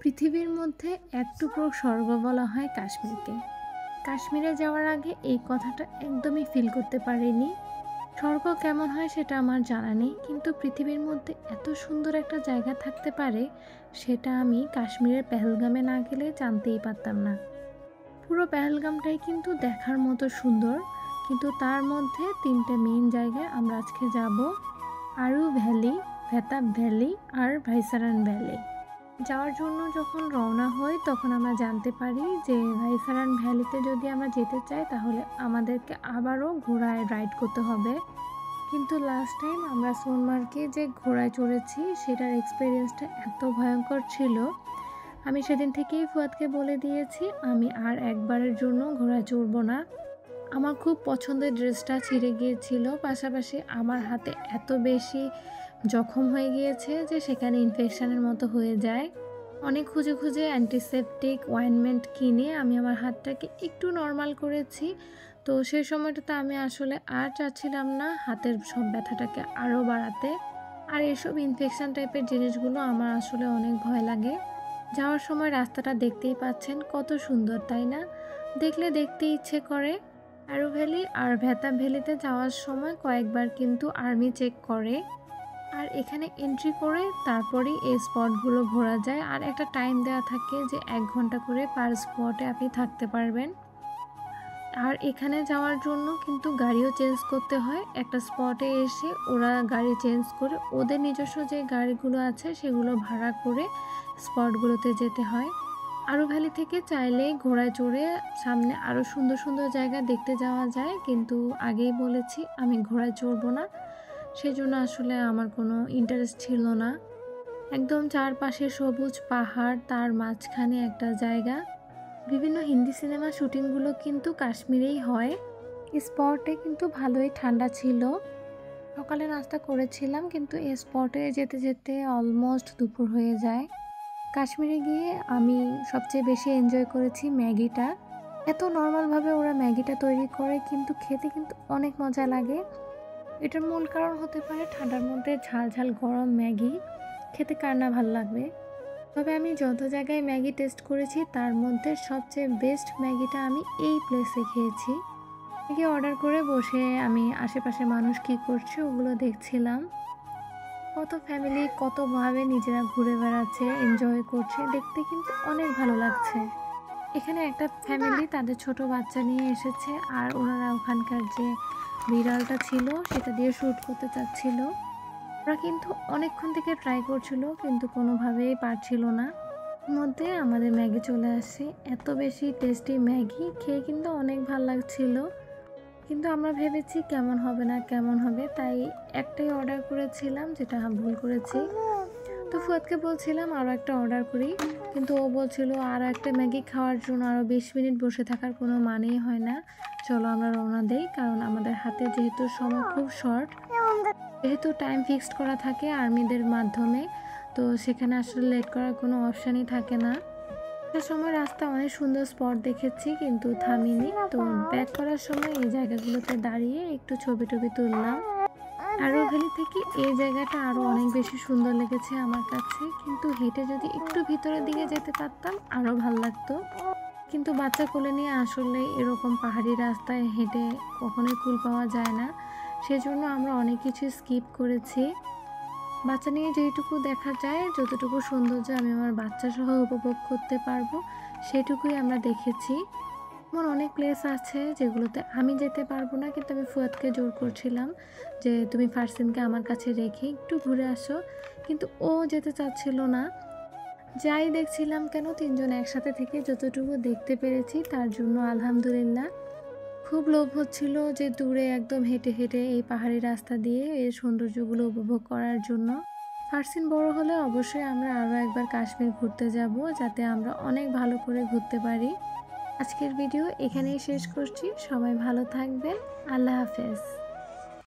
পৃথিবীর মধ্যে এক টুকরো স্বর্গ বলা হয় কাশ্মীরকে। কাশ্মীরে যাওয়ার আগে এই কথাটা একদমই ফিল করতে পারিনি। স্বর্গ কেমন হয় সেটা আমার জানা নেই, কিন্তু পৃথিবীর মধ্যে এত সুন্দর একটা জায়গা থাকতে পারে সেটা আমি কাশ্মীরের পেহেলগামে না গেলে জানতেই পারতাম না। পুরো পেহেলগামটাই কিন্তু দেখার মতো সুন্দর, কিন্তু তার মধ্যে তিনটে মেইন জায়গায় আমরা আজকে যাব: আরু ভ্যালি, ভেতাব ভ্যালি আর ভাইসারান ভ্যালি। যাওয়ার জন্য যখন রওনা হই তখন আমরা জানতে পারি যে ভাইসারান ভ্যালিতে যদি আমরা যেতে চাই তাহলে আমাদেরকে আবারও ঘোড়ায় রাইড করতে হবে। কিন্তু লাস্ট টাইম আমরা সোনমার্গে যে ঘোড়ায় চড়েছি সেটার এক্সপিরিয়েন্সটা এত ভয়ঙ্কর ছিল, আমি সেদিন থেকেই ফুয়াদকে বলে দিয়েছি আমি আর একবারের জন্য ঘোড়ায় চড়বো না। আমার খুব পছন্দের ড্রেসটা ছিঁড়ে গিয়েছিল, পাশাপাশি আমার হাতে এত বেশি জখম হয়ে গিয়েছে যে সেখানে ইনফেকশনের মতো হয়ে যায়। অনেক খুঁজে খুঁজে অ্যান্টিসেপটিক অয়েনমেন্ট কিনে আমি আমার হাতটাকে একটু নর্মাল করেছি। তো সেই সময়টাতে আমি আসলে আর চাচ্ছিলাম না হাতের সব ব্যথাটাকে আরও বাড়াতে। আর এসব ইনফেকশন টাইপের জিনিসগুলো আমার আসলে অনেক ভয় লাগে। যাওয়ার সময় রাস্তাটা দেখতেই পাচ্ছেন কত সুন্দর, তাই না? দেখলে দেখতে ইচ্ছে করে। আরু ভ্যালি আর ভেতাব ভ্যালিতে যাওয়ার সময় কয়েকবার কিন্তু আর্মি চেক করে, আর এখানে এন্ট্রি করে তারপরেই এই স্পটগুলো ঘোরা যায়। আর একটা টাইম দেওয়া থাকে যে 1 ঘন্টা করে পার স্পটে আপনি থাকতে পারবেন। আর এখানে যাওয়ার জন্য কিন্তু গাড়িও চেঞ্জ করতে হয়। একটা স্পটে এসে ওরা গাড়ি চেঞ্জ করে ওদের নিজস্ব যে গাড়িগুলো আছে সেগুলো ভাড়া করে স্পটগুলোতে যেতে হয়। আরু ভ্যালি থেকে চাইলে ঘোড়ায় চড়ে সামনে আরও সুন্দর সুন্দর জায়গা দেখতে যাওয়া যায়, কিন্তু আগেই বলেছি আমি ঘোড়ায় চড়বো না, সেজন্য আসলে আমার কোনো ইন্টারেস্ট ছিল না। একদম চারপাশে সবুজ পাহাড়, তার মাঝখানে একটা জায়গা। বিভিন্ন হিন্দি সিনেমা শুটিংগুলো কিন্তু কাশ্মীরেই হয়। স্পটে কিন্তু ভালোই ঠান্ডা ছিল। সকালে নাস্তা করেছিলাম, কিন্তু এই স্পটে যেতে যেতে অলমোস্ট দুপুর হয়ে যায়। কাশ্মীরে গিয়ে আমি সবচেয়ে বেশি এনজয় করেছি ম্যাগিটা। এত নর্মালভাবে ওরা ম্যাগিটা তৈরি করে, কিন্তু খেতে কিন্তু অনেক মজা লাগে। এটার মূল কারণ হতে পারে ঠান্ডার মধ্যে ঝাল ঝাল গরম ম্যাগি খেতে কার না ভালো লাগবে। তবে আমি যত জায়গায় ম্যাগি টেস্ট করেছি তার মধ্যে সবচেয়ে বেস্ট ম্যাগিটা আমি এই প্লেসে খেয়েছি। ম্যাগি অর্ডার করে বসে আমি আশেপাশে মানুষ কী করছে ওগুলো দেখছিলাম। কত ফ্যামিলি কতভাবে নিজেরা ঘুরে বেড়াচ্ছে, এনজয় করছে, দেখতে কিন্তু অনেক ভালো লাগছে। এখানে একটা ফ্যামিলি তাদের ছোট বাচ্চা নিয়ে এসেছে, আর ওনারা ওখানকার যে বিড়ালটা ছিল সেটা দিয়ে শ্যুট করতে চাচ্ছিল। ওরা কিন্তু অনেকক্ষণ থেকে ট্রাই করছিল কিন্তু কোনোভাবেই পারছিল না। এর মধ্যে আমাদের ম্যাগি চলে আসে। এত বেশি টেস্টি ম্যাগি খেয়ে কিন্তু অনেক ভালো লাগছিল, কিন্তু আমরা ভেবেছি কেমন হবে না কেমন হবে, তাই একটাই অর্ডার করেছিলাম, যেটা ভুল করেছি। তো ফুয়াদকে বলছিলাম আরও একটা অর্ডার করি, কিন্তু ও বলছিল আরও একটা ম্যাগি খাওয়ার জন্য আরও 20 মিনিট বসে থাকার কোনো মানেই হয় না, চলো আমরা রওনা দেই। কারণ আমাদের হাতে যেহেতু সময় খুব শর্ট, যেহেতু টাইম ফিক্সড করা থাকে আর্মিদের মাধ্যমে, তো সেখানে আসলে লেট করার কোনো অপশানই থাকে না। একটা সময় রাস্তা অনেক সুন্দর স্পট দেখেছি কিন্তু থামিনি, তো ব্যাক করার সময় এই জায়গাগুলোতে দাঁড়িয়ে একটু ছবি টবি তুললাম। আরু ভ্যালি থেকে এই জায়গাটা আরও অনেক বেশি সুন্দর লেগেছে আমার কাছে, কিন্তু হেঁটে যদি একটু ভিতরের দিকে যেতে পারতাম আরও ভালো লাগতো। কিন্তু বাচ্চা কোলে নিয়ে আসলে এরকম পাহাড়ি রাস্তায় হেঁটে কখনোই কুল পাওয়া যায় না, সেজন্য আমরা অনেক কিছু স্কিপ করেছি। বাচ্চা নিয়ে যেইটুকু দেখা যায়, যতটুকু সৌন্দর্য আমি আমার বাচ্চা সহ উপভোগ করতে পারবো সেটুকুই আমরা দেখেছি। এমন অনেক প্লেস আছে যেগুলোতে আমি যেতে পারবো না, কিন্তু আমি ফুয়াদকে জোর করছিলাম যে তুমি ফারসিনকে আমার কাছে রেখে একটু ঘুরে আসো, কিন্তু ও যেতে চাচ্ছিল না। যাই দেখছিলাম কেন, তিনজন একসাথে থেকে যতটুকু দেখতে পেরেছি তার জন্য আলহামদুলিল্লাহ। খুব লোভ হচ্ছিল যে দূরে একদম হেঁটে হেঁটে এই পাহাড়ি রাস্তা দিয়ে এর সৌন্দর্যগুলো উপভোগ করার জন্য। ফারসিন বড় হলে অবশ্যই আমরা আরও একবার কাশ্মীর ঘুরতে যাব, যাতে আমরা অনেক ভালো করে ঘুরতে পারি। আজকের ভিডিও এখানেই শেষ করছি। সবাই ভালো থাকবেন। আল্লাহ হাফেজ।